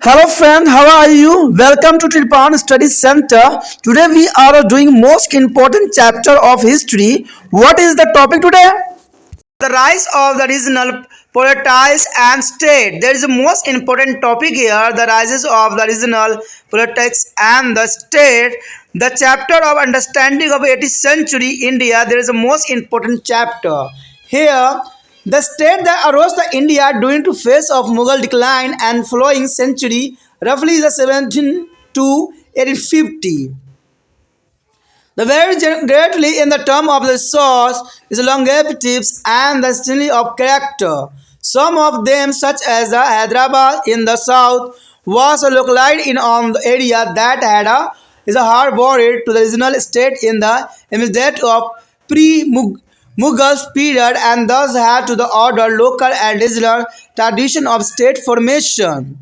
Hello friend, how are you? Welcome to Tripan Study Center. Today we are doing most important chapter of history. What is the topic today? The rise of the regional politics and state. There is a most important topic here, the rises of the regional politics and the state. The chapter of understanding of 18th century India, there is a most important chapter. Here, the state that arose the India during the phase of Mughal decline and following century, roughly the 17 to 1850. The very greatly in the term of the source is longevity and the stability of character. Some of them, such as the Hyderabad in the south, was localized in on the area that had a is a hard border to the regional state in the immediate of pre-Mughal period and thus had to the order local and regional tradition of state formation.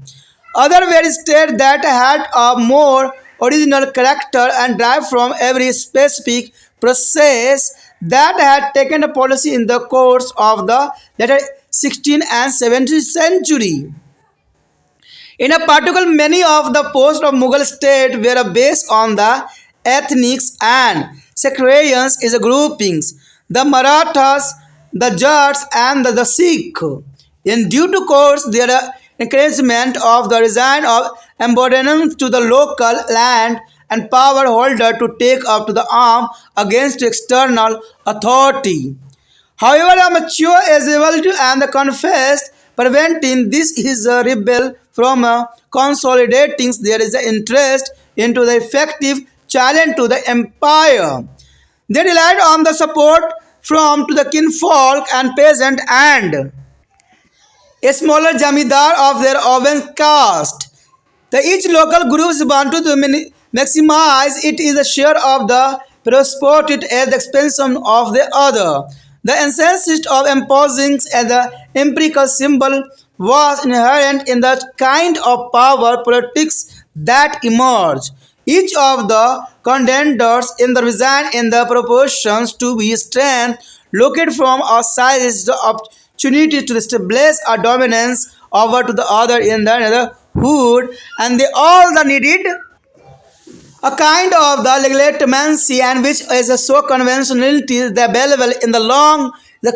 Other were states that had a more original character and derived from every specific process that had taken a policy in the course of the later 16th and 17th century. In a particular, many of the posts of Mughal state were based on the ethnics and sectarians is groupings, the Marathas, the Jats, and the Sikh. In due to course, their encouragement of the resign of emboldenment to the local land and power holder to take up to the arm against external authority. However, the mature is able to and the confessed preventing this is a rebel from consolidating there is an interest into the effective challenge to the empire. They relied on the support from to the kinfolk and peasant and a smaller jamidar of their own caste. Each local group wanted to maximize it is a share of the prosperity at the expense of the other. The essence of imposing as the empirical symbol was inherent in the kind of power politics that emerged. Each of the contenders in the resign in the proportions to be strength located from outside is the opportunity to establish a dominance over to the other in the neighborhood and they all the needed a kind of the legitimacy and which is a so conventionality the available in the long the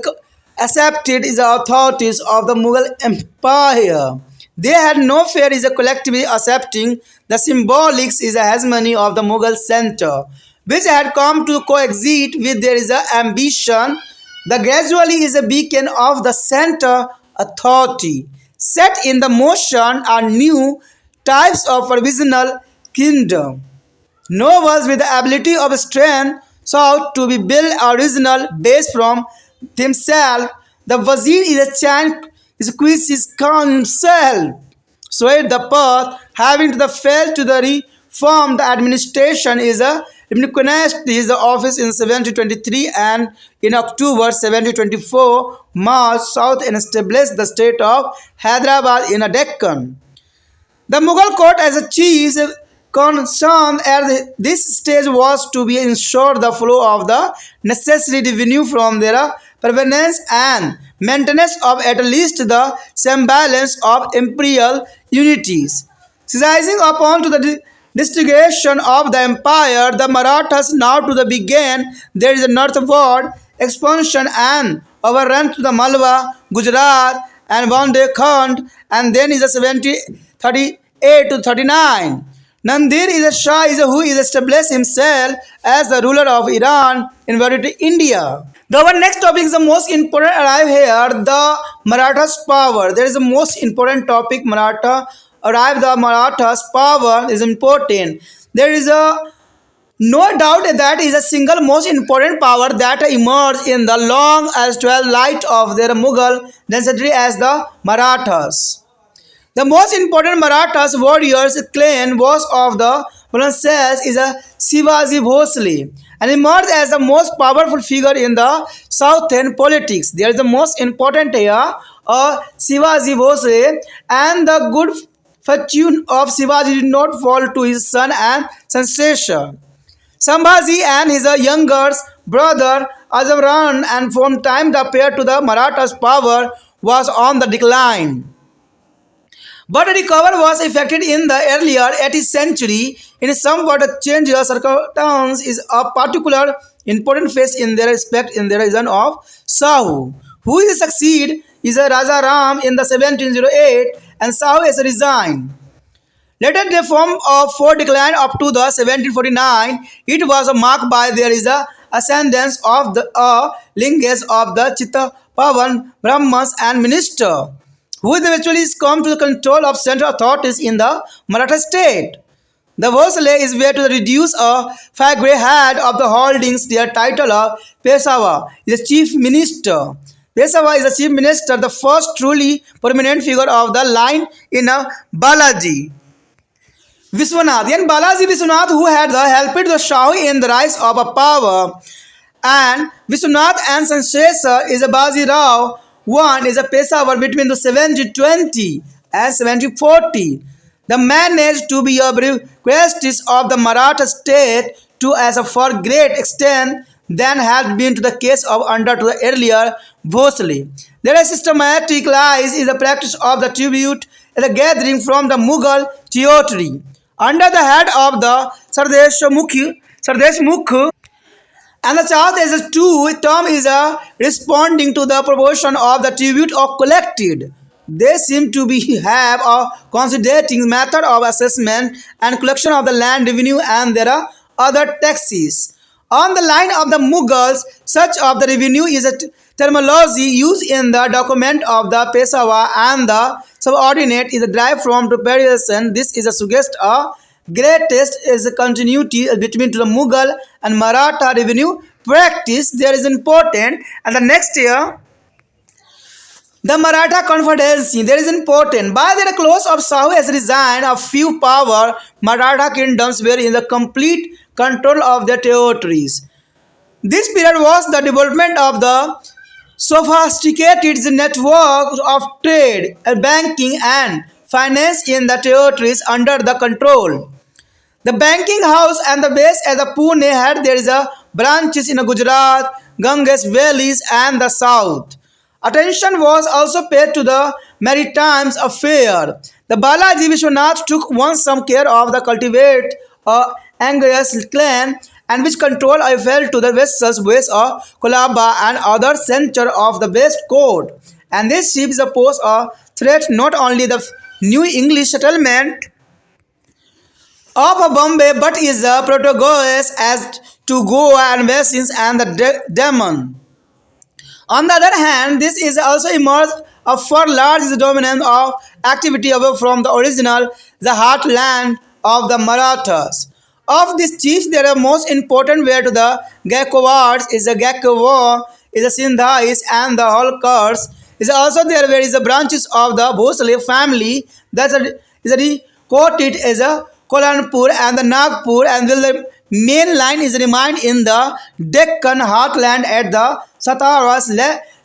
accepted is the authorities of the Mughal Empire. They had no fear is a collectively accepting the symbolics is a hegemony of the Mughal center, which had come to coexist with there is a ambition. The gradually is a beacon of the center authority. Set in the motion are new types of provisional kingdom. Nobles with the ability of strength sought to be built original based from themselves. The Wazir is a chant squeeze his crown himself. So at the path having to the fail to the reform the administration is a recognized his office in 1723 and in October 1724 marched south and established the state of Hyderabad in a Deccan. The Mughal court as a chief concern at this stage was to be ensure the flow of the necessary revenue from their provenance and maintenance of at least the semblance of imperial unities. Seizing upon to the disintegration of the empire, the Marathas now to the began there is a northward expansion and overrun to the Malwa, Gujarat and Bundelkhand and then is a 1738 to 39. Nandir is a Shah is a who is established himself as the ruler of Iran invaded India. Our next topic is the most important arrive here, the Marathas power. There is the most important topic Maratha arrive the Marathas power is important. There is a no doubt that is a single most important power that emerged in the long as twilight of their Mughal dynasty as the Marathas. The most important Marathas warriors clan was of the princess is a Shivaji Bhosle and emerged as the most powerful figure in the southern politics. There is the most important here Shivaji Bhosle and the good fortune of Shivaji did not fall to his son and successor. Sambhaji and his younger brother Azamran and from time the pair to the Marathas power was on the decline. But a recovery was effected in the earlier 18th century in somewhat a change of circumstance is a particular important phase in their respect in the region of Sahu, who is succeed is a Raja Ram in the 1708 and Sahu is resigned. Later the form of for decline up to the 1749, it was marked by there is a ascendance of the lingas of the Chittapavan Brahmans and minister, who eventually come to the control of central authorities in the Maratha state. The Vosle is where to reduce a five grey head of the holdings their title of Peshwa is the chief minister. Peshwa is the chief minister, the first truly prominent figure of the line in a Balaji. Vishwanath and Balaji Vishwanath, who had helped the Shah in the rise of a power, and Vishwanath and successor is a Baji Rao. One is a Peshawar between the 1720 and 1740. The managed to be a request of the Maratha state to as a far great extent than had been to the case of under to the earlier Bhosle. There is systematic lies in the practice of the tribute and the gathering from the Mughal territory. Under the head of the Sardesh Mukh, and the child is a two term is a responding to the proportion of the tribute or collected. They seem to be have a considering method of assessment and collection of the land revenue and there are other taxes. On the line of the Mughals, such of the revenue is a terminology used in the document of the Peshwa and the subordinate is derived from preparation. This is a suggest a greatest is a continuity between the Mughal and Maratha revenue practice. There is important and the next year the Maratha Confederacy, there is important. By the close of Sahu has resigned a few power, Maratha kingdoms were in the complete control of their territories. This period was the development of the sophisticated network of trade, banking and finance in the territories under the control. The banking house and the base at the Pune had there is a branches in Gujarat, Ganges valleys and the south. Attention was also paid to the maritime affair. The Balaji Vishwanath took once some care of the cultivate Angus clan and which control I fell to the vessels west of Colaba and other center of the west coast. And this ship is a pose a threat not only the new English settlement of Bombay but is a protagonist as to Goa and Westins and the Daman. On the other hand, this is also emerged a far large dominance of activity away from the original, the heartland of the Marathas. Of these chiefs, there are most important were to the Gaekwads, is the Gaekwa, is the Sindhais and the Holkars. Is also there where is the branches of the Bhosle family that is quoted as a Kolanpur and the Nagpur and the main line is remained in the Deccan heartland at the Sataras.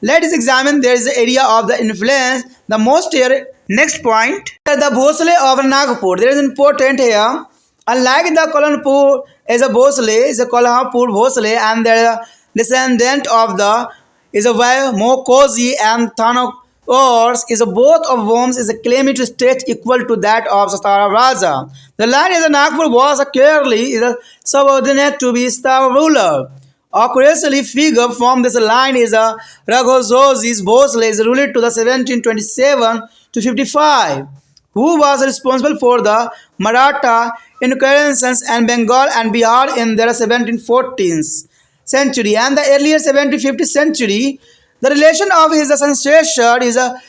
Let us examine there is the area of the influence. The most here next point the Bhosle of Nagpur. There is important here. Unlike the Kolanpur is a Bhosle, is a Kolhapur Bhosle and the descendant of the is a Mokozi and Thanakors is a both of whom is a claiming to state equal to that of Satara Raja. The line is a Nagpur was a clearly is a subordinate to be star ruler. Accurately figure from this line is a Raghozozi's Bhosle is ruled to the 1727 to 55, who was responsible for the Maratha incursions and Bengal and Bihar in the 1714th century and the earlier 1750th century. The relation of his ancestor is a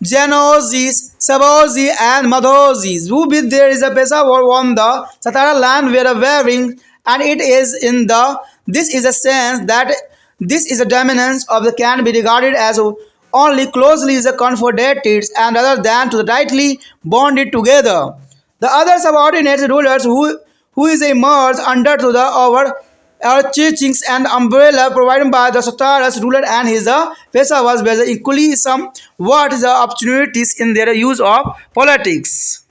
Janozis, Sabozi and Madhozis, who with there is a Peshawar on the Satara land were wearing and it is in the this is a sense that this is a dominance of the can be regarded as only closely is a confederated and rather than to the tightly bonded together. The other subordinate rulers who is emerged under to the teachings and umbrella provided by the Sataras ruler and his Peshawas were equally some what is the opportunities in their use of politics.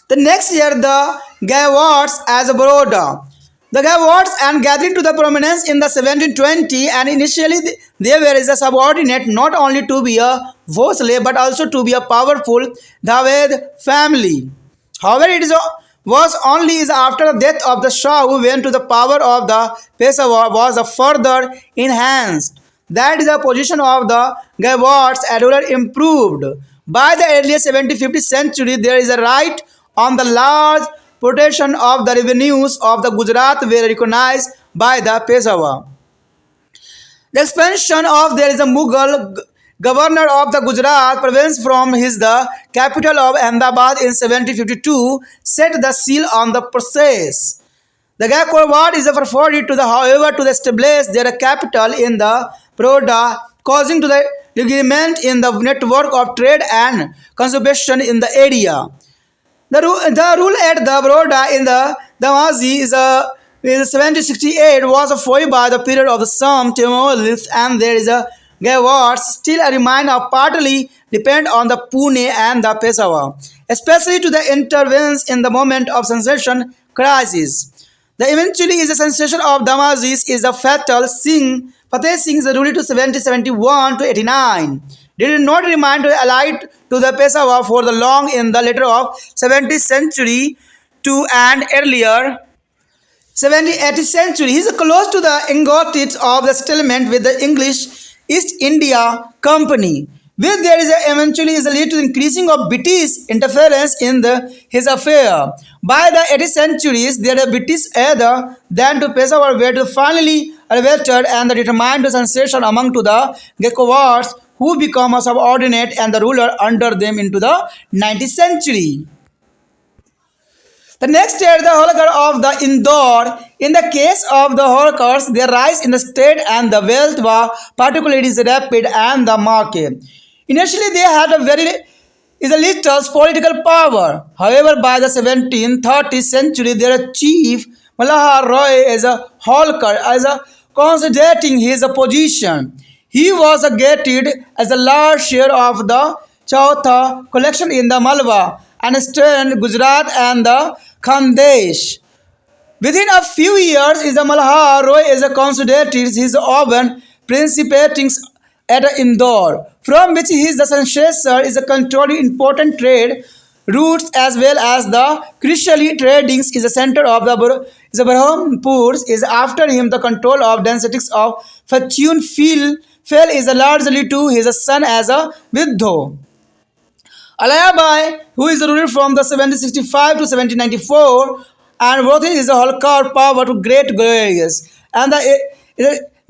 The next year the Gaywards as a Baroda. The Gawards and gathering to the prominence in the 1720, and initially they were as a subordinate not only to be a Vosley but also to be a powerful Daved family. However, was only after the death of the Shah who went to the power of the Peshawar was further enhanced. That is the position of the Gawards and ruler improved. By the early 1750th century, there is a right on the large protection of the revenues of the Gujarat were recognized by the Peshawar. The expansion of there is a Mughal governor of the Gujarat province from his the capital of Ahmedabad in 1752 set the seal on the process. The Gaekwad is afforded to the however to establish their capital in the Baroda, causing to the agreement in the network of trade and conservation in the area. The rule at the Baroda in the Damazi is in 1768 was followed by the period of the some Tamils, and there is a Gawards still remain partly depend on the Pune and the Peshawar, especially to the intervenes in the moment of sensation crisis. The eventually is a sensation of Damazis is a fatal Singh. Fateh Singh is ruled to 1771 to 89. Did not remain to allied to the Peshawar for the long in the later of 17th century to and earlier 17th 18th century. He is close to the ingots of the settlement with the English East India Company, which there is eventually is a lead to increasing of British interference in his affair. By the 18th centuries, there are British either than to Peshawar were to finally elevated and determined the sensation among to the Gaekwars who become a subordinate and the ruler under them into the 19th century. The next year, the Holkar of the Indore. In the case of the Holkars, their rise in the state and the wealth were particularly rapid and the market. Initially, they had a very is a little political power. However, by the 1730th century, their chief Malahar Roy is a Holkar as a consolidating his position. He was gated as a large share of the Chautha collection in the Malwa and Eastern Gujarat and the Khandesh. Within a few years, is the Malhar Roy is a consolidated his urban principalities at Indore, from which his the successor is a controlling important trade routes as well as the crucially tradings is a center of the Brahmanpur is after him the control of densities of fortune fell is largely to his son as a Vidho. Alayabai, who is ruled from the 1765 to 1794, and brought his Holkar power to great glorious. And the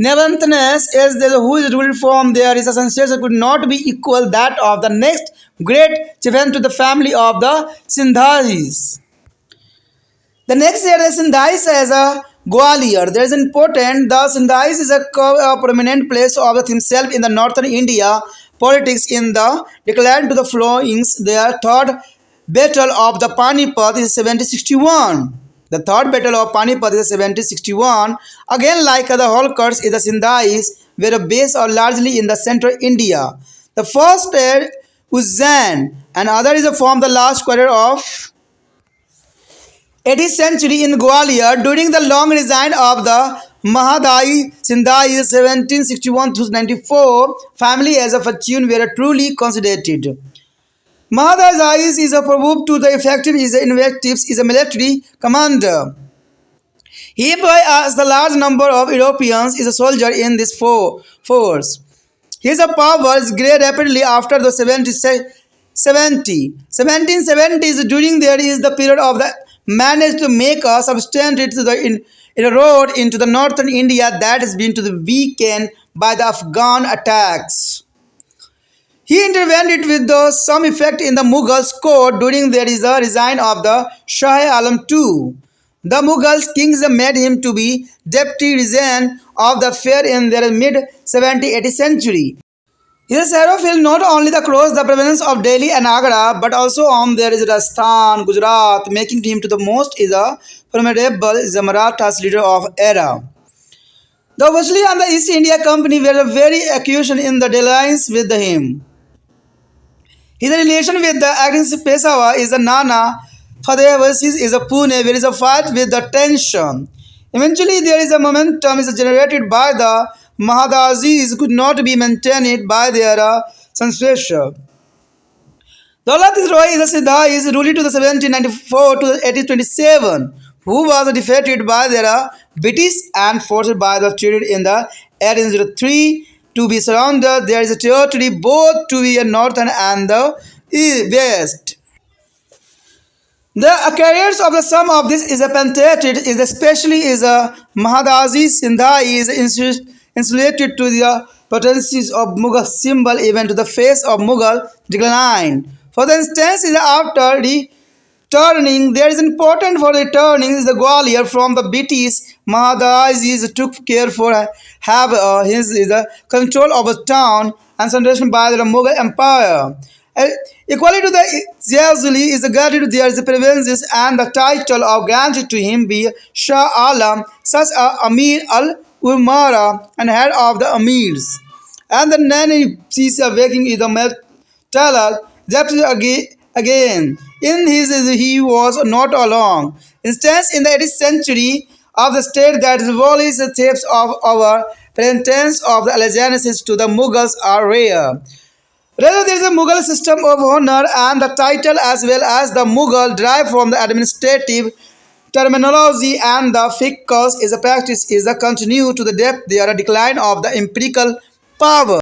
Nevantness is the who is ruled from there is a sensation could not be equal that of the next great chieftain to the family of the Sindhis. The next year, the Sindhis as a Gwalior. There is important. The Sindhis is a prominent place of himself in the northern India politics in the decline to the flowings. Their third battle of the Panipat is 1761. The third battle of Panipat is 1761. Again, like the Holkars, the Sindhis were based largely in the central India. The first Ujjain and other is from the last quarter of 18th century in Gwalior during the long reign of the Mahadai Sindhai 1761 to 94 family as a fortune were truly consolidated. Mahadai is a proved to the effective is invectives is a military commander. He as the large number of Europeans is a soldier in this force. His power is great rapidly after the 1770s during there is the period of the managed to make a substantial to the road into the northern India that has been to the weakened by the Afghan attacks. He intervened it with some effect in the Mughals court during there is a resign of the Shah Alam II. The Mughals kings made him to be deputy regent of the affair in their mid 17th century. His hero fell not only across the province of Delhi and Agra, but also on there is Rajasthan, Gujarat, making him to the most is a formidable is a Marathas leader of era. The Vasili and the East India Company were very acute in the alliance with him. His relation with the against Peshawar is a Nana Fateh versus is a Pune, where is a fight with the tension. Eventually, there is a momentum is generated by the Mahadazis could not be maintained by their successor. Daulat Roy is a Siddha is ruled to the 1794 to 1827, who was defeated by their British and forced by the treaty in the 1803 to be surrounded. There is a territory both to the north and the west. The carriers of the sum of this is a pentated is especially is a Mahadaji Sindha is insulated to the potencies of Mughal symbol even to the face of Mughal decline. For instance, is after the turning, there is important for the turning is the Gwalior from the British. Mahadajis took care for have his is a control of a town and centration by the Mughal Empire. Equally to the Ziyazuli is granted there is the privileges and the title of granted to him be Shah Alam, such as Amir al Umara and head of the Amirs. And the nanny sees a waking is the Talak, that again. In his he was not alone. Instance in the 18th century of the state that volleys the tapes of our pretense of the allegiances to the Mughals are rare. Rather, there is a Mughal system of honor and the title as well as the Mughal derived from the administrative terminology and the fiqh is a practice is a continue to the depth there a decline of the empirical power.